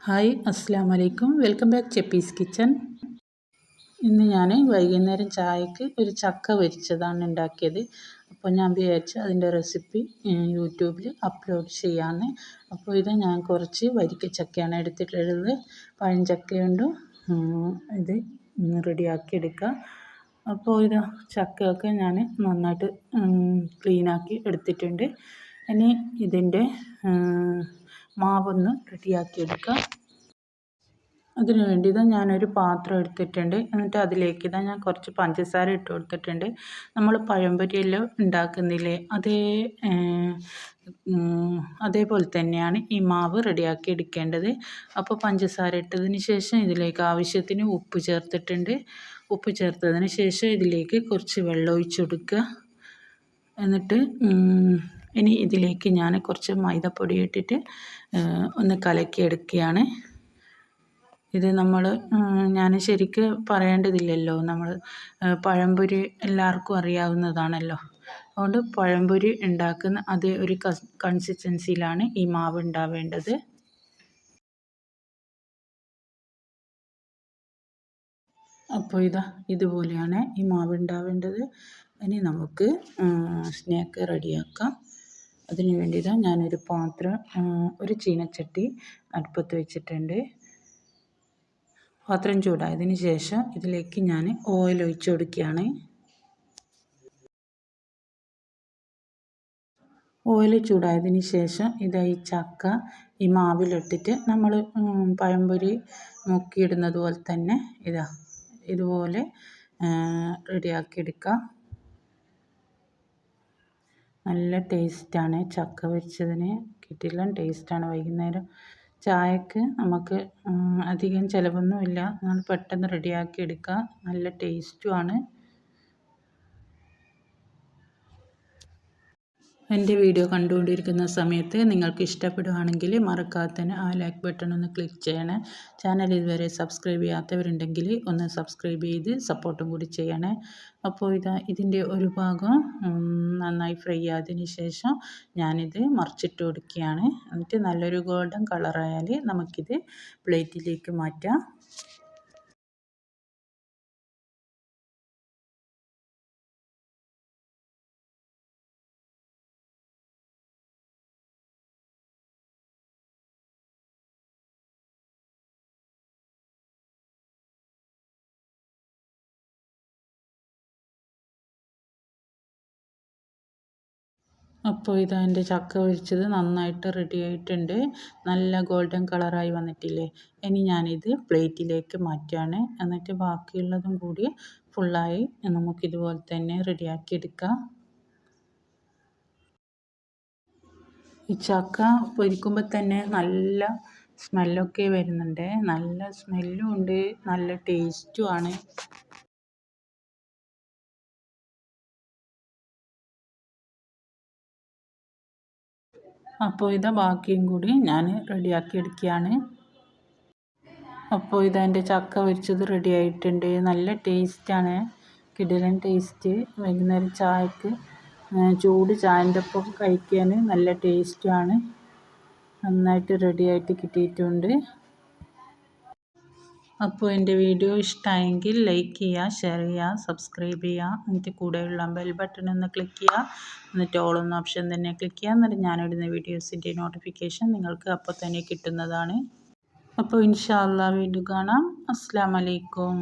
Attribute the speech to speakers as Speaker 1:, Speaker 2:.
Speaker 1: Hi അസ്സാം വലൈക്കും. Welcome back ചെപ്പീസ് കിച്ചൻ. ഇന്ന് ഞാൻ വൈകുന്നേരം ചായക്ക് ഒരു ചക്ക പൊരിച്ചതാണ് ഉണ്ടാക്കിയത്. അപ്പോൾ ഞാൻ വിചാരിച്ചു അതിൻ്റെ റെസിപ്പി യൂട്യൂബിൽ അപ്ലോഡ് ചെയ്യാമെന്ന്. അപ്പോൾ ഇത് ഞാൻ കുറച്ച് വരിക്കച്ചക്കയാണ് എടുത്തിട്ടുള്ളത്. പഴഞ്ചക്കയുണ്ട്. ഇത് റെഡിയാക്കി എടുക്കുക. അപ്പോൾ ഇത് ചക്കയൊക്കെ ഞാൻ നന്നായിട്ട് ക്ലീനാക്കി എടുത്തിട്ടുണ്ട്. ഇനി ഇതിൻ്റെ മാവൊന്ന് റെഡിയാക്കി എടുക്കുക. അതിന് വേണ്ടി ഞാനൊരു പാത്രം എടുത്തിട്ടുണ്ട്. എന്നിട്ട് അതിലേക്ക് ഞാൻ കുറച്ച് പഞ്ചസാര ഇട്ട് കൊടുത്തിട്ടുണ്ട്. നമ്മൾ പഴംപൊരിയെല്ലാം ഉണ്ടാക്കുന്നില്ലേ അതേപോലെ തന്നെയാണ് ഈ മാവ് റെഡിയാക്കി എടുക്കേണ്ടത്. അപ്പോൾ പഞ്ചസാര ഇട്ടതിന് ശേഷം ഇതിലേക്ക് ആവശ്യത്തിന് ഉപ്പ് ചേർത്തിട്ടുണ്ട്. ഉപ്പ് ചേർത്തതിന് ശേഷം ഇതിലേക്ക് കുറച്ച് വെള്ളം ഒഴിച്ച് കൊടുക്കുക. എന്നിട്ട് ഇനി ഇതിലേക്ക് ഞാൻ കുറച്ച് മൈദപ്പൊടി ഇട്ടിട്ട് ഒന്ന് കലക്കിയെടുക്കുകയാണ്. ഇത് ഞാൻ ശരിക്ക് പറയേണ്ടതില്ലല്ലോ, നമ്മൾ പഴംപൊരി എല്ലാവർക്കും അറിയാവുന്നതാണല്ലോ. അതുകൊണ്ട് പഴംപൊരി ഉണ്ടാക്കുന്ന അതേ ഒരു കൺസിസ്റ്റൻസിയിലാണ് ഈ മാവ് ഉണ്ടാവേണ്ടത്. അപ്പോൾ ഇതുപോലെയാണ് ഈ മാവ് ഉണ്ടാവേണ്ടത്. ഇനി നമുക്ക് സ്നാക്ക് റെഡിയാക്കാം. അതിന് വേണ്ടി ഞാനൊരു പാത്രം, ഒരു ചീനച്ചട്ടി അടുപ്പത്ത് വെച്ചിട്ടുണ്ട്. പാത്രം ചൂടായതിന് ശേഷം ഇതിലേക്ക് ഞാൻ ഓയിൽ ഒഴിച്ച് കൊടുക്കുകയാണ്. ഓയിൽ ചൂടായതിന് ശേഷം ഈ ചക്ക ഈ മാവിലിട്ടിട്ട് നമ്മൾ പഴംപൊരി മുക്കിയിടുന്നത് പോലെ തന്നെ ഇതുപോലെ റെഡിയാക്കി എടുക്കുക. നല്ല ടേസ്റ്റാണ് ചക്ക പൊരിച്ചതിന്. കിട്ടില്ല ടേസ്റ്റാണ്. വൈകുന്നേരം ചായക്ക് നമുക്ക് അധികം ചിലവൊന്നുമില്ല. നമ്മൾ പെട്ടെന്ന് റെഡിയാക്കി എടുക്കുക. നല്ല ടേസ്റ്റുമാണ്. എൻ്റെ വീഡിയോ കണ്ടുകൊണ്ടിരിക്കുന്ന സമയത്ത് നിങ്ങൾക്ക് ഇഷ്ടപ്പെടുകയാണെങ്കിൽ മറക്കാതെ തന്നെ ആ ലൈക്ക് ബട്ടൺ ഒന്ന് ക്ലിക്ക് ചെയ്യണേ. ചാനൽ ഇതുവരെ സബ്സ്ക്രൈബ് ചെയ്യാത്തവരുണ്ടെങ്കിൽ ഒന്ന് സബ്സ്ക്രൈബ് ചെയ്ത് സപ്പോർട്ടും കൂടി ചെയ്യണേ. അപ്പോൾ ഇതിൻ്റെ ഒരു ഭാഗം നന്നായി ഫ്രൈ ആയതിന് ശേഷം ഞാനിത് മറിച്ചിട്ട് കൊടുക്കുകയാണ്. എന്നിട്ട് നല്ലൊരു ഗോൾഡൻ കളറായാൽ നമുക്കിത് പ്ലേറ്റിലേക്ക് മാറ്റാം. അപ്പോൾ എൻ്റെ ചക്ക പൊരിച്ചത് നന്നായിട്ട് റെഡി ആയിട്ടുണ്ട്. നല്ല ഗോൾഡൻ കളറായി വന്നിട്ടില്ലേ. ഇനി ഞാനിത് പ്ലേറ്റിലേക്ക് മാറ്റുകയാണ്. എന്നിട്ട് ബാക്കിയുള്ളതും കൂടി ഫുള്ളായി നമുക്കിതുപോലെ തന്നെ റെഡിയാക്കി എടുക്കാം. ഈ ചക്ക പൊരിക്കുമ്പോൾ തന്നെ നല്ല സ്മെല്ലൊക്കെ വരുന്നുണ്ട്. നല്ല സ്മെല്ലും ഉണ്ട്, നല്ല ടേസ്റ്റുമാണ്. അപ്പോൾ ബാക്കിയും കൂടി ഞാൻ റെഡിയാക്കി എടുക്കുകയാണ്. അപ്പോൾ എൻ്റെ ചക്ക പൊരിച്ചത് റെഡി ആയിട്ടുണ്ട്. നല്ല ടേസ്റ്റാണ്, കിടിലൻ ടേസ്റ്റ്. വൈകുന്നേരം ചായക്ക് ചൂട് ചായൻ്റെ ഒപ്പം കഴിക്കാൻ നല്ല ടേസ്റ്റുമാണ്. നന്നായിട്ട് റെഡിയായിട്ട് കിട്ടിയിട്ടുണ്ട്. അപ്പോൾ എൻ്റെ വീഡിയോ ഇഷ്ടമായെങ്കിൽ ലൈക്ക് ചെയ്യുക, ഷെയർ ചെയ്യുക, സബ്സ്ക്രൈബ് ചെയ്യുക. എന്നിട്ട് കൂടെയുള്ള ബെൽ ബട്ടൺ ഒന്ന് ക്ലിക്ക് ചെയ്യുക. എന്നിട്ട് ഓൾ എന്ന ഓപ്ഷൻ തന്നെ ക്ലിക്ക് ചെയ്യുക. എന്നിട്ട് ഞാനിടുന്ന വീഡിയോസിൻ്റെ നോട്ടിഫിക്കേഷൻ നിങ്ങൾക്ക് അപ്പോൾ തന്നെ കിട്ടുന്നതാണ്. അപ്പോൾ ഇൻഷാ അല്ലാഹ് വീണ്ടും കാണാം. അസ്സലാമു അലൈക്കും.